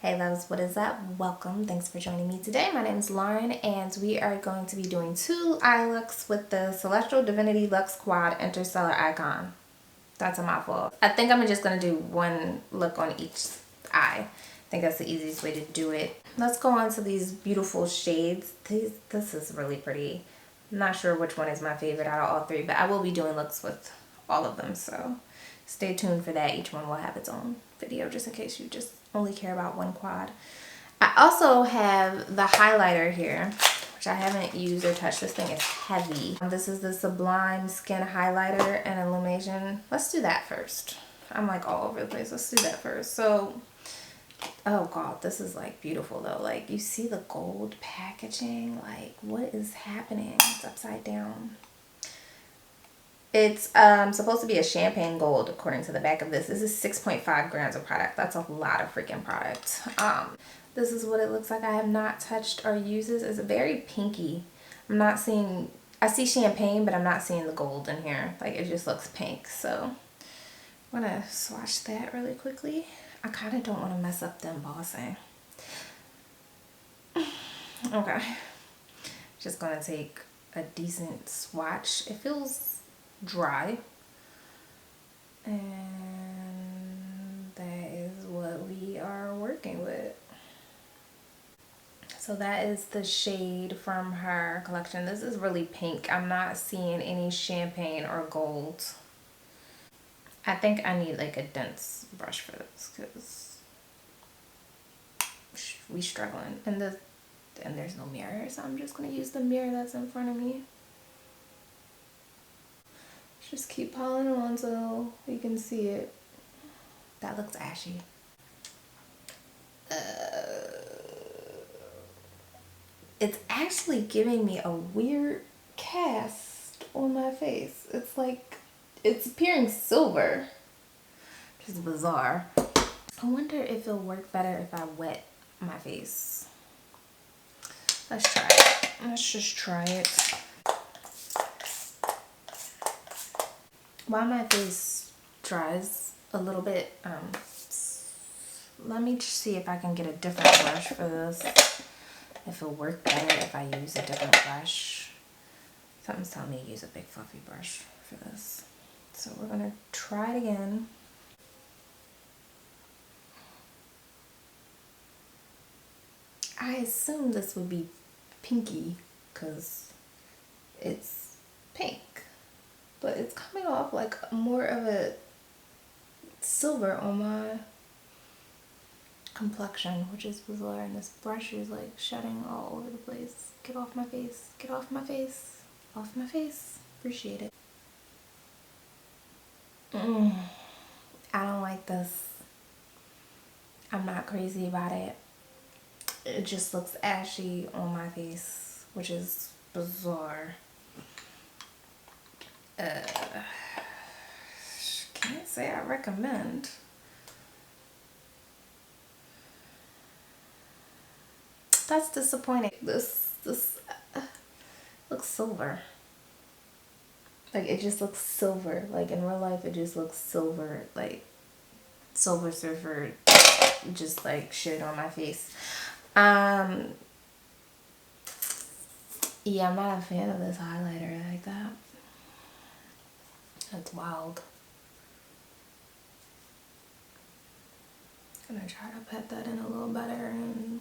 Hey loves, what is up? Welcome. Thanks for joining me today. My name is Lauren and we are going to be doing two eye looks with the Celestial Divinity Luxe Quad Interstellar Icon. That's a mouthful. I think I'm just going to do one look on each eye. I think that's the easiest way to do it. Let's go on to these beautiful shades. This is really pretty. I'm not sure which one is my favorite out of all three, but I will be doing looks with all of them, so stay tuned for that. Each one will have its own video just in case you just only care about one quad. I also have the highlighter here, which I haven't used or touched. This thing is heavy. This is the Sublime Skin Highlighter and Illumination. Let's do that first. I'm like all over the place. Let's do that first. So, oh god, this is like beautiful though. Like you see the gold packaging. Like what is happening? It's upside down. It's supposed to be a champagne gold according to the back of this. This is 6.5 grams of product. That's a lot of freaking product. This is what it looks like. I have not touched or used this. It's very pinky. I'm not seeing, I see champagne, but I'm not seeing the gold in here. Like it just looks pink. So I'm gonna swatch that really quickly. I kind of don't want to mess up the embossing. Okay. Just gonna take a decent swatch. It feels dry, and that is what we are working with. So that is the shade from her collection. This is really pink. I'm not seeing any champagne or gold. I think I need like a dense brush for this because we struggling, and there's no mirror, so I'm just gonna use the mirror that's in front of me. Just keep piling on so you can see it. That looks ashy. It's actually giving me a weird cast on my face. It's like, it's appearing silver. Which is bizarre. I wonder if it'll work better if I wet my face. Let's try it. Let's just try it. While my face dries a little bit, let me just see if I can get a different brush for this. If it'll work better if I use a different brush. Something's telling me to use a big fluffy brush for this. So we're gonna try it again. I assume this would be pinky because it's pink. But it's coming off like more of a silver on my complexion, which is bizarre, and this brush is like shedding all over the place. Get off my face, get off my face, off my face. Appreciate it. I don't like this. I'm not crazy about it. It just looks ashy on my face, which is bizarre. Can't say I recommend. That's disappointing. This looks silver. Like it just looks silver. Like in real life it just looks silver. Like Silver Surfer just like shit on my face. Yeah, I'm not a fan of this highlighter like that. That's wild. I'm gonna try to pet that in a little better and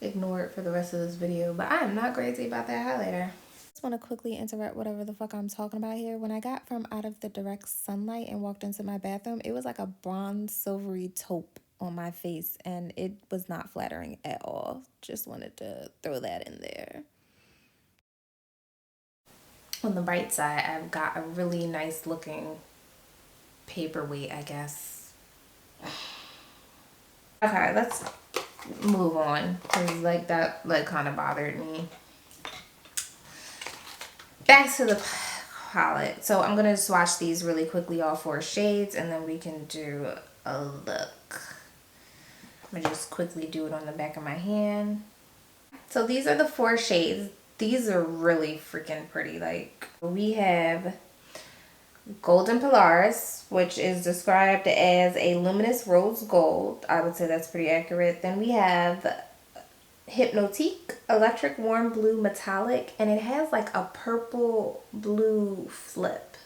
ignore it for the rest of this video, but I am not crazy about that highlighter. Just want to quickly interrupt whatever the fuck I'm talking about here. When I got from out of the direct sunlight and walked into my bathroom, it was like a bronze silvery taupe on my face, and it was not flattering at all. Just wanted to throw that in there. On the bright side, I've got a really nice looking paperweight, I guess. Okay, let's move on because like that like kind of bothered me. Back to the palette. So I'm gonna swatch these really quickly, all four shades, and then we can do a look. I'm gonna just quickly do it on the back of my hand. So these are the four shades. These are really freaking pretty. Like we have Golden Polaris, which is described as a luminous rose gold. I would say that's pretty accurate. Then we have Hypnotique Electric Warm Blue Metallic, and it has like a purple blue flip.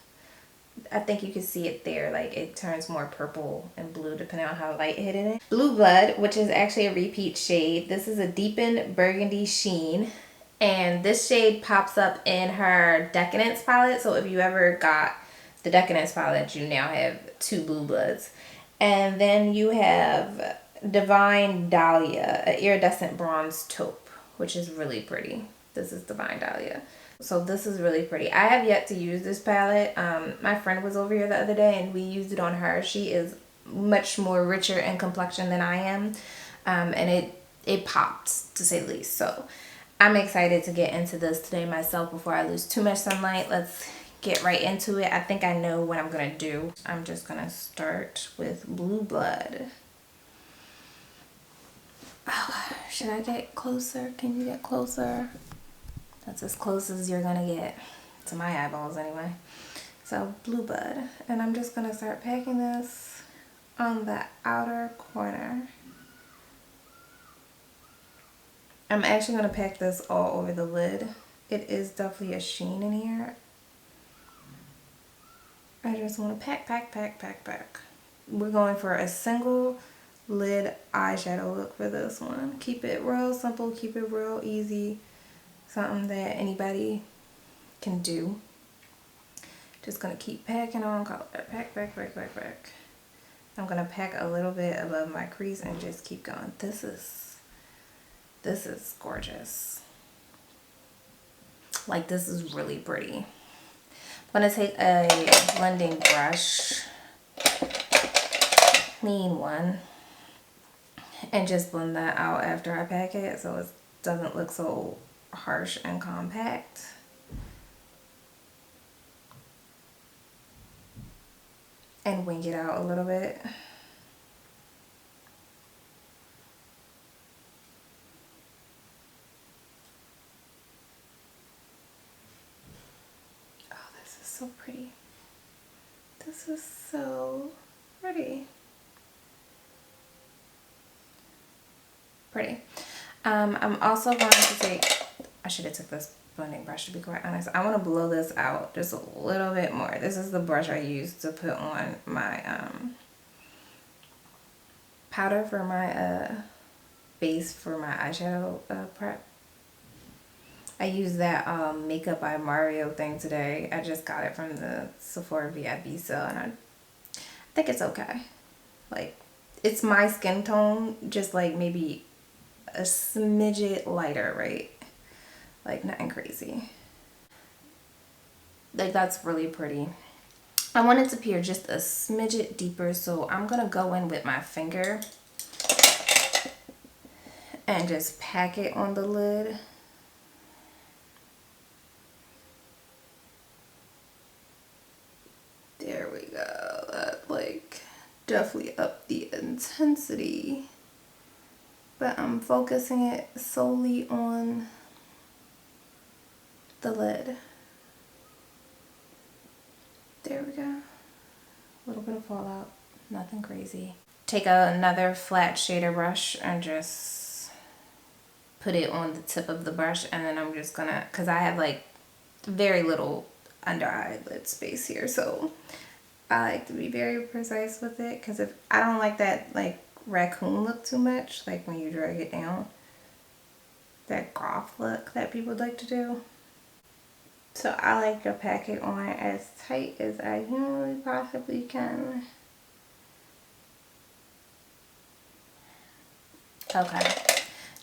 I think you can see it there, like it turns more purple and blue depending on how light hit it is. Blue Blood, which is actually a repeat shade. This is a deepened burgundy sheen, and this shade pops up in her Decadence palette. So if you ever got the Decadence palette, you now have 2 Blue Bloods. And then you have Divine Dahlia, an iridescent bronze taupe, which is really pretty. This is Divine Dahlia. So this is really pretty. I have yet to use this palette. My friend was over here the other day and we used it on her. She is much more richer in complexion than I am. And it popped, to say the least. So I'm excited to get into this today myself before I lose too much sunlight. Let's get right into it. I think I know what I'm gonna do. I'm just gonna start with Blue Blood. Oh, should I get closer? Can you get closer? That's as close as you're gonna get to my eyeballs anyway. So Blue Blood, and I'm just gonna start packing this on the outer corner. I'm actually gonna pack this all over the lid. It is definitely a sheen in here. I just want to pack, pack, pack, pack, pack. We're going for a single lid eyeshadow look for this one. Keep it real simple, keep it real easy. Something that anybody can do. Just gonna keep packing on color. Pack, pack, pack, pack, pack. I'm gonna pack a little bit above my crease and just keep going. This is gorgeous. Like, this is really pretty. I'm gonna take a blending brush, clean one, and just blend that out after I pack it so it doesn't look so harsh and compact. And wing it out a little bit. Oh, this is so pretty. This is so pretty. Pretty. I'm also going to take, I should have took this blending brush to be quite honest. I want to blow this out just a little bit more. This is the brush I used to put on my powder for my base for my eyeshadow prep. I used that Makeup by Mario thing today. I just got it from the Sephora VIP sale and I think it's okay. Like, it's my skin tone, just like maybe a smidget lighter, right? Like, nothing crazy. Like, that's really pretty. I want it to appear just a smidget deeper, so I'm gonna go in with my finger and just pack it on the lid. There we go. That, like, definitely up the intensity. But I'm focusing it solely on the lid. There we go. A little bit of fallout, nothing crazy. Take another flat shader brush and just put it on the tip of the brush, and then I'm just gonna, cause I have like very little under eyelid space here, so I like to be very precise with it, cause if I don't like that like raccoon look too much, like when you drag it down, that goth look that people like to do. So I like to pack it on as tight as I humanly possibly can. Okay,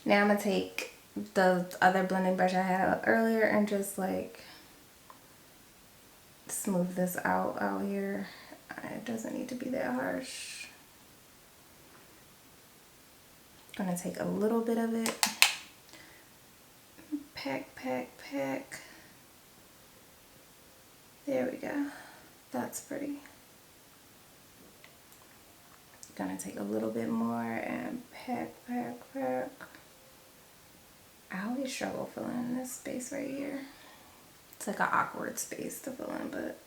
now I'm gonna take the other blending brush I had up earlier and just like smooth this out here. It doesn't need to be that harsh. I'm gonna take a little bit of it, pack, pack, pack. There we go. That's pretty. Gonna take a little bit more and pack, pack, pack. I always struggle filling in this. this space right here. It's like an awkward space to fill in, but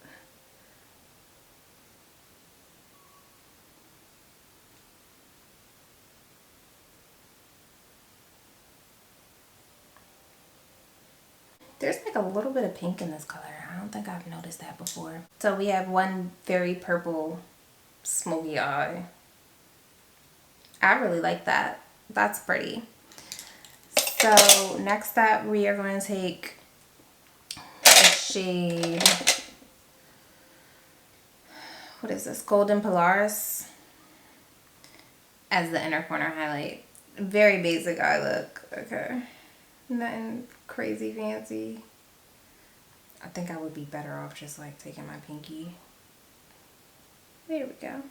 There's like a little bit of pink in this color. I don't think I've noticed that before. So we have one very purple smoky eye. I really like that. That's pretty. So next up, we are going to take a shade, what is this, Golden Polaris, as the inner corner highlight. Very basic eye look, okay. Nothing crazy fancy. I think I would be better off just like taking my pinky. There we go.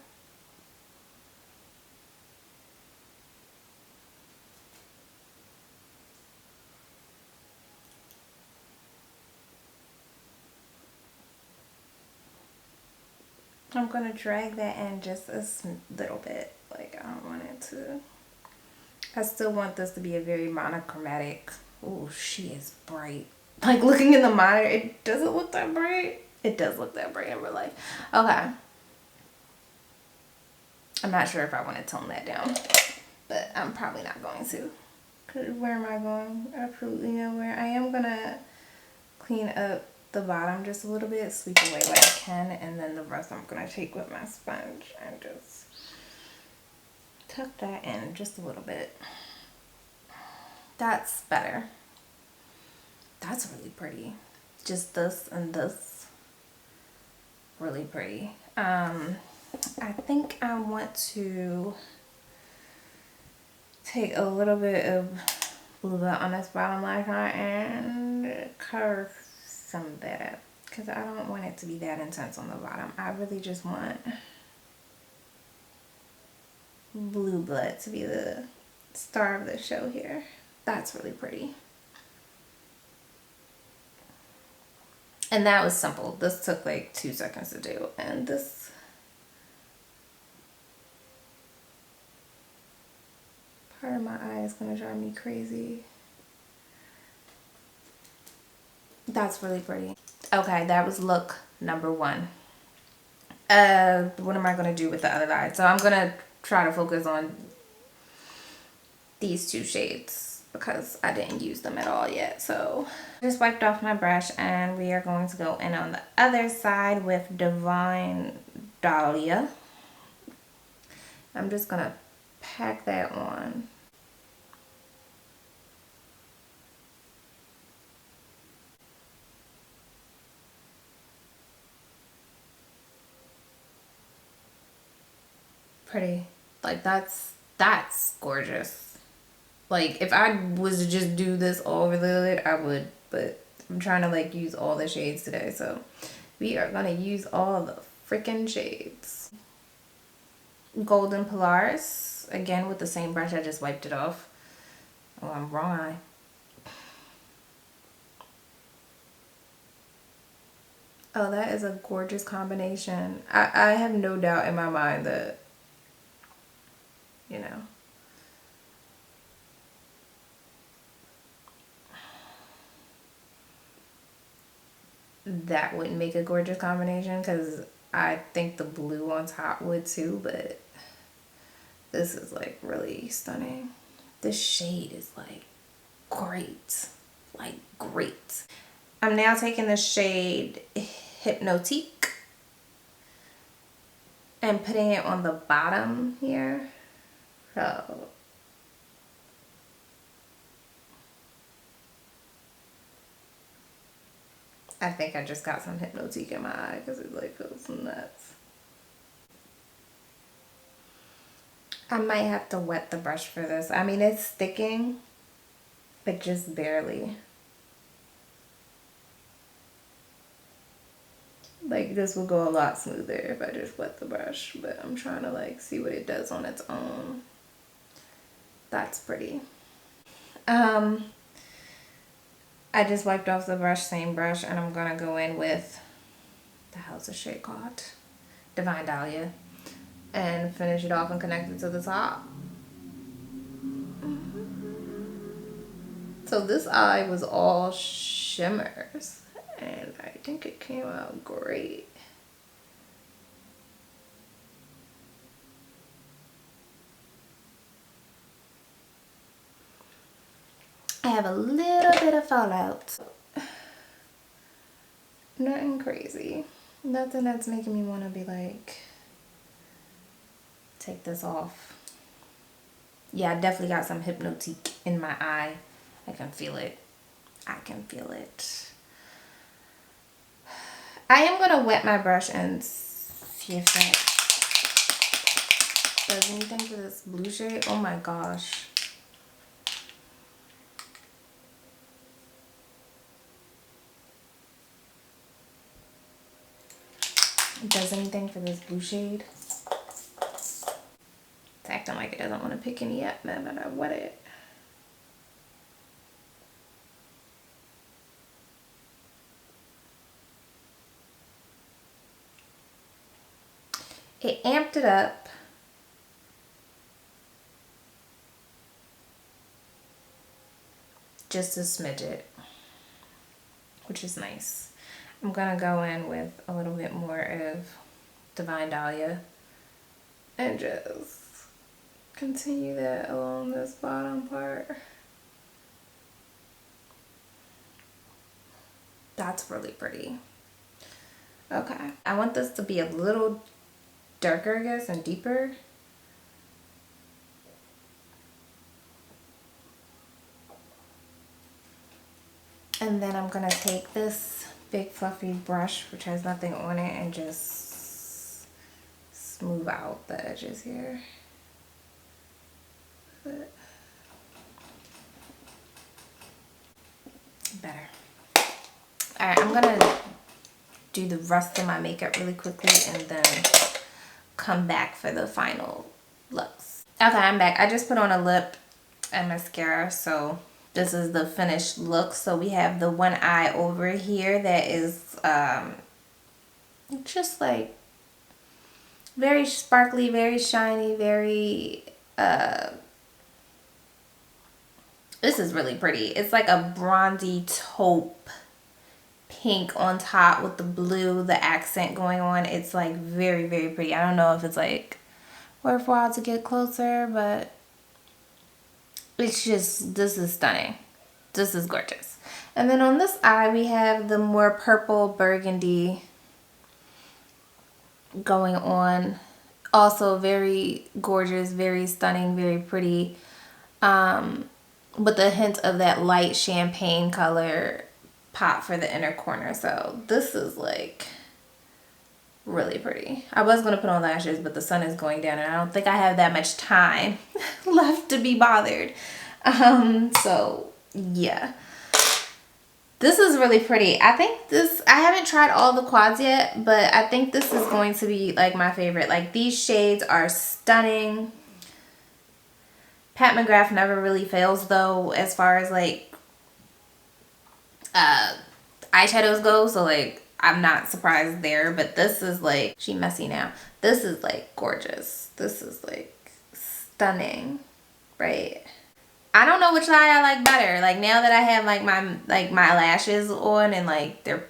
I'm gonna drag that in just a little bit. Like, I don't want it to, I still want this to be a very monochromatic. Oh, she is bright. Like, looking in the monitor, it doesn't look that bright. It does look that bright in real life. Okay. I'm not sure if I want to tone that down, but I'm probably not going to. Cause where am I going? Absolutely nowhere. I am gonna clean up the bottom just a little bit, sweep away what I can, and then the rest I'm gonna take with my sponge and just tuck that in just a little bit. That's better. That's really pretty. Just this and this, really pretty. I think I want to take a little bit of blue dot on this bottom lash line and curve some of that up, because I don't want it to be that intense on the bottom. I really just want blue blood to be the star of the show here. That's really pretty. And that was simple. This took like 2 seconds to do, and this part of my eye is gonna drive me crazy. That's really pretty. Okay, that was look number 1. What am I gonna do with the other eye? So I'm gonna try to focus on these 2 shades because I didn't use them at all yet. So I just wiped off my brush, and we are going to go in on the other side with Divine Dahlia. I'm just gonna pack that on. Pretty. Like, that's gorgeous. Like, if I was to just do this all over the lid, I would, but I'm trying to like use all the shades today, so we are gonna use all the freaking shades. Golden Polaris, again with the same brush, I just wiped it off. Oh, I'm wrong eye. Oh, that is a gorgeous combination. I have no doubt in my mind that, you know, that would make a gorgeous combination, because I think the blue on top would too, but this is like really stunning. This shade is like great, like great. I'm now taking the shade Hypnotique and putting it on the bottom here. So I think I just got some Hypnotique in my eye because it like feels nuts. I might have to wet the brush for this. I mean, it's sticking, but just barely. Like, this will go a lot smoother if I just wet the brush, but I'm trying to like see what it does on its own. That's pretty. I just wiped off the brush, same brush, and I'm gonna go in with, the hell's the shade called? Divine Dahlia, and finish it off and connect it to the top. So this eye was all shimmers, and I think it came out great. I have a little bit of fallout. Nothing crazy. Nothing that's making me want to be like, take this off. Yeah, I definitely got some hypnotique in my eye. I can feel it. I can feel it. I am going to wet my brush and see if that does anything for this blue shade. Oh my gosh. Does anything for this blue shade? It's acting like it doesn't want to pick any up, man, but I wet it. It amped it up. Just a smidget, which is nice. I'm gonna go in with a little bit more of Divine Dahlia and just continue that along this bottom part. That's really pretty. Okay, I want this to be a little darker, I guess, and deeper. And then I'm gonna take this big fluffy brush, which has nothing on it, and just smooth out the edges here. Better. Alright, I'm gonna do the rest of my makeup really quickly and then come back for the final looks. Okay, I'm back. I just put on a lip and mascara, so this is the finished look. So we have the one eye over here that is just like very sparkly, very shiny, very this is really pretty. It's like a bronzy taupe pink on top with the blue, the accent going on. It's like very, very pretty. I don't know if it's like worthwhile to get closer, but it's just, this is stunning. This is gorgeous. And then on this eye, we have the more purple burgundy going on. Also very gorgeous, very stunning, very pretty. With a hint of that light champagne color pop for the inner corner. So this is like really pretty. I was going to put on lashes, but the sun is going down and I don't think I have that much time left to be bothered. So yeah, this is really pretty. I think this, I haven't tried all the quads yet, but I think this is going to be like my favorite. Like these shades are stunning. Pat McGrath never really fails though, as far as like eyeshadows go, so like I'm not surprised there. But this is like, she messy now. This is like gorgeous. This is like stunning, right? I don't know which eye I like better. Like now that I have like my lashes on and like they're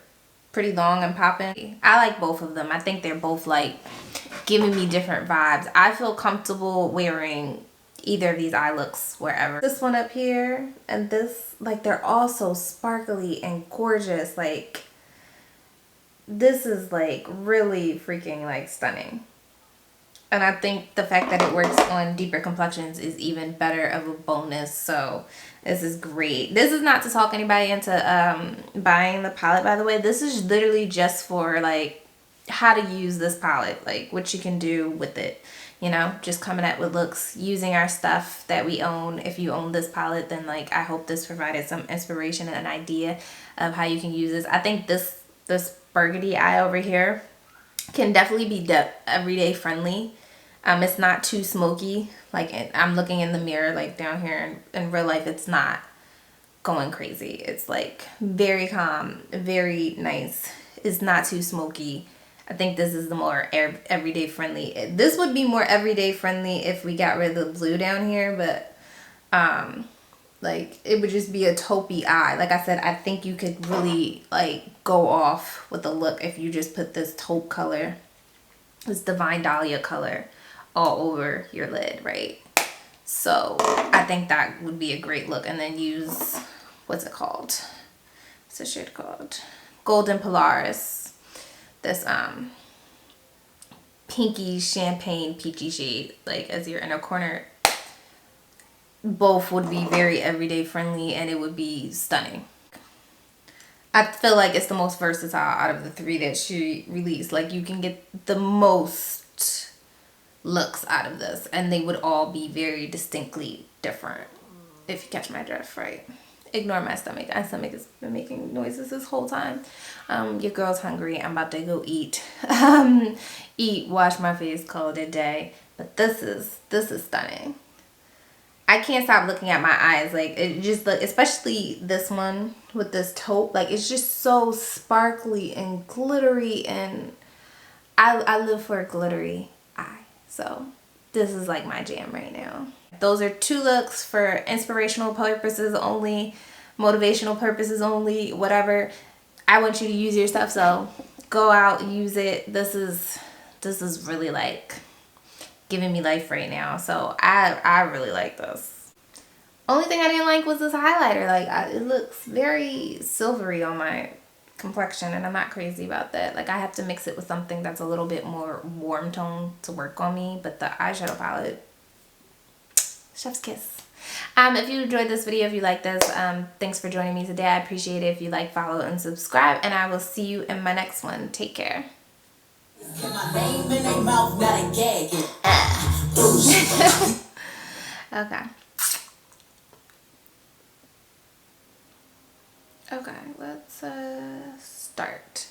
pretty long and popping, I like both of them. I think they're both like giving me different vibes. I feel comfortable wearing either of these eye looks wherever. This one up here and this, like they're all so sparkly and gorgeous. Like this is like really freaking like stunning. And I think the fact that it works on deeper complexions is even better of a bonus. So this is great. This is not to talk anybody into buying the palette, by the way. This is literally just for like how to use this palette, like what you can do with it. You know, just coming up with looks using our stuff that we own. If you own this palette, then like I hope this provided some inspiration and an idea of how you can use this. I think this burgundy eye over here can definitely be everyday friendly. It's not too smoky. Like I'm looking in the mirror, like down here in real life, it's not going crazy. It's like very calm, very nice. It's not too smoky. I think this is the more everyday friendly. This would be more everyday friendly if we got rid of the blue down here, but like it would just be a taupey eye. Like I said, I think you could really like go off with the look if you just put this taupe color, this Divine Dahlia color all over your lid, right? So I think that would be a great look. And then use, what's it called? What's this shade called? Golden Polaris. This pinky champagne peachy shade. Like as your inner corner. Both would be very everyday friendly and it would be stunning. I feel like it's the most versatile out of the three that she released. Like you can get the most looks out of this and they would all be very distinctly different, if you catch my drift, right? Ignore my stomach. My stomach has been making noises this whole time. Your girl's hungry. I'm about to go eat. Eat, wash my face, call it a day. But this is stunning. I can't stop looking at my eyes. Like it just look, especially this one with this taupe, like it's just so sparkly and glittery, and I live for a glittery eye. So this is like my jam right now. Those are 2 looks for inspirational purposes only, motivational purposes only, whatever. I want you to use your stuff, so go out, use it. This is really like giving me life right now. So I really like this. Only thing I didn't like was this highlighter. Like it looks very silvery on my complexion and I'm not crazy about that. Like I have to mix it with something that's a little bit more warm tone to work on me. But the eyeshadow palette, chef's kiss. If you enjoyed this video, if you like this, thanks for joining me today. I appreciate it. If you like, follow and subscribe, and I will see you in my next one. Take care. My name in their mouth, not a gag. Okay. Okay, let's start.